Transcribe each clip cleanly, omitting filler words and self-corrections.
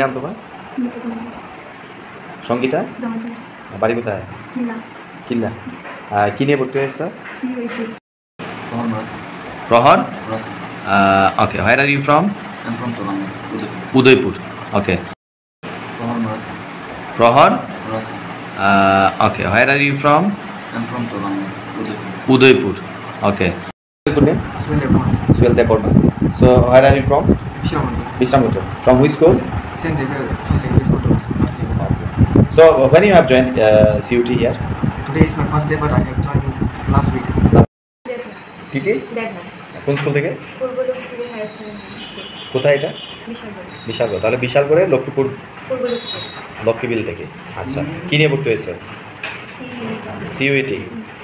নাম তোমার? সঙ্গীতা। বাড়ি কোথায়? কিল্লা। কি নিয়ে ভর্তি হয়েছ? Prahar. Okay, where are you from? Udaipur. Okay. Prahar. Okay, where are you from? Udaipur. Okay. Swelda Burma. So where are you from? Bishamundra. From which school? St. Xavier Secondary School. So when you have joined CUT here? Today is my first day, but I have joined last week. TT? কোন school থেকে? পূর্বলক্ষ্মী higher secondary school. কোথায় এটা? বিশালগড়। তাহলে বিশালগড়ে লক্ষ্মীপুর লক্ষ্মীবিল থেকে। আচ্ছা, কি নিয়ে ভর্তি হয়েছে? সিইউটি।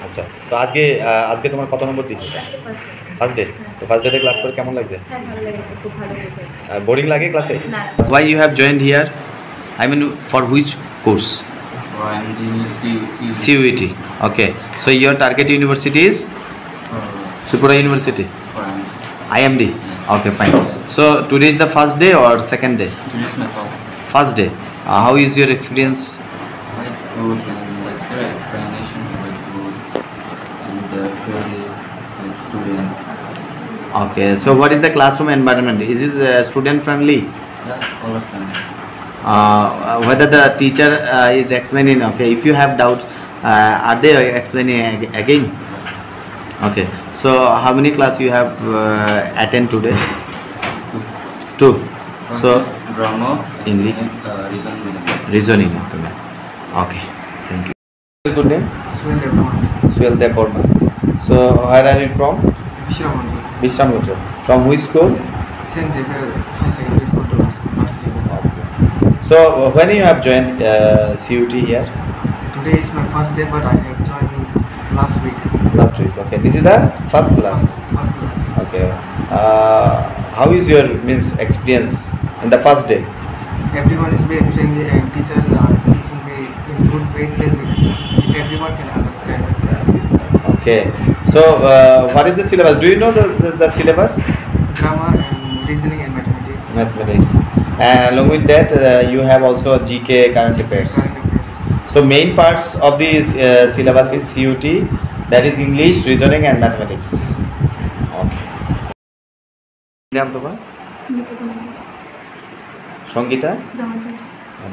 আচ্ছা, তো আজকে তোমার কত নম্বর দিন? আজকে ফার্স্ট ডে। তো ফার্স্ট ডেতে ক্লাস করে কেমন লাগছে? হ্যাঁ, ভালো লেগেছে, খুব ভালো হয়েছে। বোরিং লাগে ক্লাসে? না। Why you have joined here? I mean, for which course? For CUET. Okay. So your target university is Tripura University. IMD. Okay, fine. So today is the first day or second day? Today is my First day. How is your experience? It's good, and the teacher explanation was good, and the theory with students. Okay. So what is the classroom environment? Is it student friendly? Yeah, all of them. Whether the teacher is explaining, okay, if you have doubts, are they explaining again? Okay, so how many class you have attend today? Two. So grammar, English, reasoning. Okay, thank you. Good name? Swelda Burma. So where are you from? Bishamundra. From which school? St. Xavier Secondary School. So when you have joined CUT here? Today is my first day, but I have joined last week. Okay, this is the first class. First class. Okay. How is your experience in the first day? Everyone is very friendly, and teachers are teaching very in good way that everyone can understand. Okay. So what is the syllabus? Do you know the syllabus? Grammar and reasoning and mathematics. And along with that, you have also GK, current affairs. So main parts of the syllabus is CUT, that is English, reasoning and mathematics. Okay. নাম তোমার? সঙ্গীতা।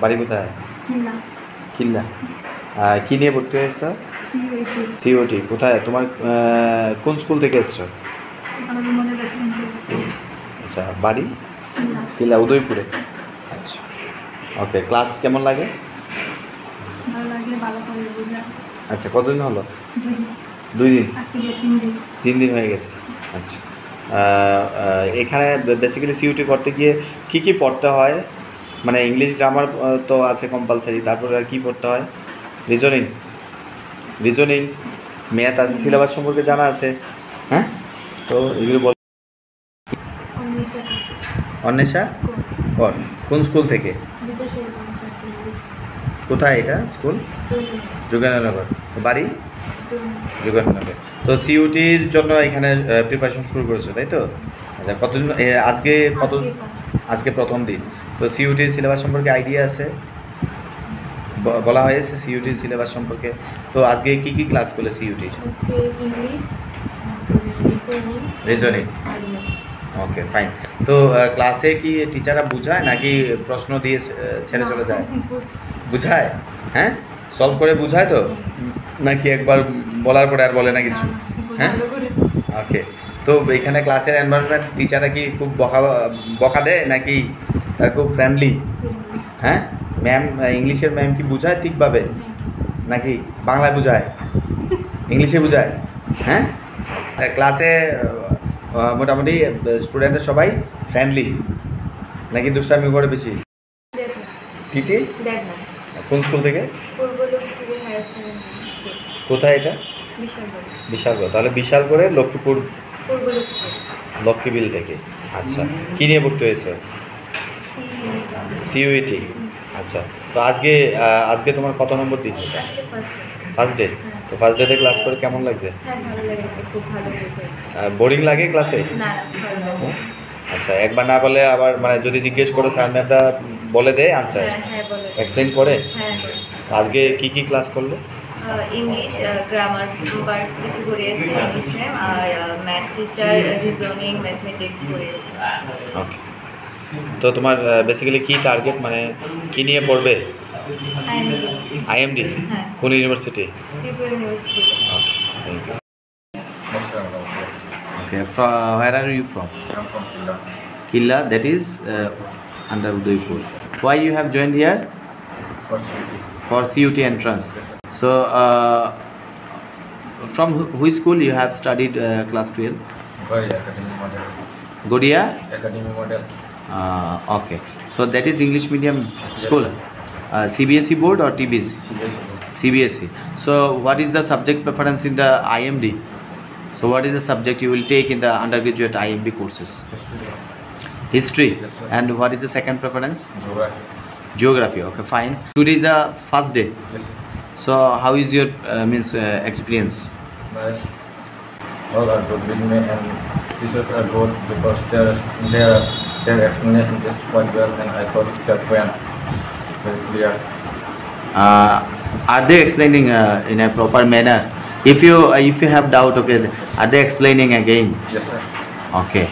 বাড়ি কোথায়? কিল্লা। কি নিয়ে ভর্তি হয়েছ? CUET. কোথায় তোমার কোন স্কুল থেকে এসছো? আচ্ছা, বাড়ি? কিল্লা, উদয়পুরে। আচ্ছা, ওকে। ক্লাস কেমন লাগে? আচ্ছা, কতদিন হলো? 2 দিন। 3 দিন হয়ে গেছে। আচ্ছা, এখানে বেসিক্যালি সিইউটি করতে গিয়ে কি পড়তে হয়? মানে ইংলিশ গ্রামার তো আছে কম্পালসারি, তারপরে আর কি পড়তে হয়? রিজনিং, ম্যাথ আছে, সিলেবাস সম্পর্কে জানা আছে? হ্যাঁ, তো এগুলো বল। অন্বেষা কর। কোন স্কুল থেকে? কোথায় এটা স্কুল? যোগেন্দ্রনগর। তো বাড়ি? যোগেন্দ্রনগর। তো সিইউটির জন্য এখানে প্রিপারেশন শুরু করেছো, তাই তো? আচ্ছা, কতদিন আজকে প্রথম দিন। তো সিইউটির সিলেবাস সম্পর্কে আইডিয়া আছে? বলা হয়েছে সিইউটির সিলেবাস সম্পর্কে। তো আজকে কি ক্লাস করলে সিইউটির? রিজনিং। ওকে, ফাইন। তো ক্লাসে কি টিচাররা বুঝায় নাকি প্রশ্ন দিয়ে ছেড়ে চলে যায়? বুঝায়? হ্যাঁ, সলভ করে বুঝায় তো, নাকি একবার বলার পরে আর বলে না কিছু? হ্যাঁ, ওকে। তো এখানে ক্লাসের এনভায়রনমেন্ট, টিচাররা কি খুব বকা দেয় নাকি তার খুব ফ্রেন্ডলি? হ্যাঁ, ম্যাম, ইংলিশের ম্যাম কি বুঝায় ঠিকভাবে নাকি বাংলায় বুঝায়, ইংলিশে বুঝায়? হ্যাঁ, ক্লাসে মোটামুটি স্টুডেন্টের সবাই ফ্রেন্ডলি নাকি দুষ্টামি করে বেশি? টিটি? কোন স্কুল থেকে? পূর্বলক্ষ্মী হায়ার সেকেন্ডারি স্কুল। কোথায় এটা? বিশালগড়। তাহলে বিশালগড়ে লক্ষ্মীপুর লক্ষ্মীবিল থেকে। আচ্ছা, কি নিয়ে ভর্তি হয়েছে? সিইউটি। আচ্ছা, তো আজকে তোমার কত নম্বর দিন? আজকে ফার্স্ট ডে। তো ফার্স্ট ডেতে ক্লাস করে কেমন লাগছে? হ্যাঁ, ভালো লেগেছে, খুব ভালো হয়েছে। বোরিং লাগে ক্লাসে? না, ভালো লাগে। আচ্ছা, একবার না বলে আবার মানে যদি জিজ্ঞেস করো স্যার ম্যামরা বলে দেয় আনসার, হ্যাঁ হ্যাঁ বলে এক্সপ্লেন করে। হ্যাঁ আজকে কি কি ক্লাস করলে? ইংলিশ গ্রামার বার্ডস কিছু করিয়েছি ইংলিশ ম্যাম, আর ম্যাথ টিচার রিজনিং ম্যাথমেটিক্স করিয়েছি। ওকে, তো তোমার বেসিক্যালি কি টার্গেট, মানে কি নিয়ে পড়বে? আইএমডি। আইএমডি? হ্যাঁ, কোন ইউনিভার্সিটি? ত্রিপুরা ইউনিভার্সিটিতে। Okay, thank you. Most of them, okay. Okay, where are you from? I'm from Killa. Killa, that is under Udaipur. Why you have joined here? For city. For CUT entrance. Yes, sir. So, from which school you have studied class 12? Very academy model. Godia? Academy model. Okay. So that is English medium school. Yes, CBSE board or TBS? CBSE. CBSE. So what is the subject preference in the IMD? So what is the subject you will take in the undergraduate IMD courses? History. History. Yes, sir. And what is the second preference? Geography. Geography. Okay, fine. Today is the first day. Yes, sir. So how is your experience? Nice. All are good with me and teachers are good because their explanation is quite well and I thought it's quite very clear. Are they explaining in a proper manner? If you have doubt, okay, are they explaining again? Yes, sir. Okay.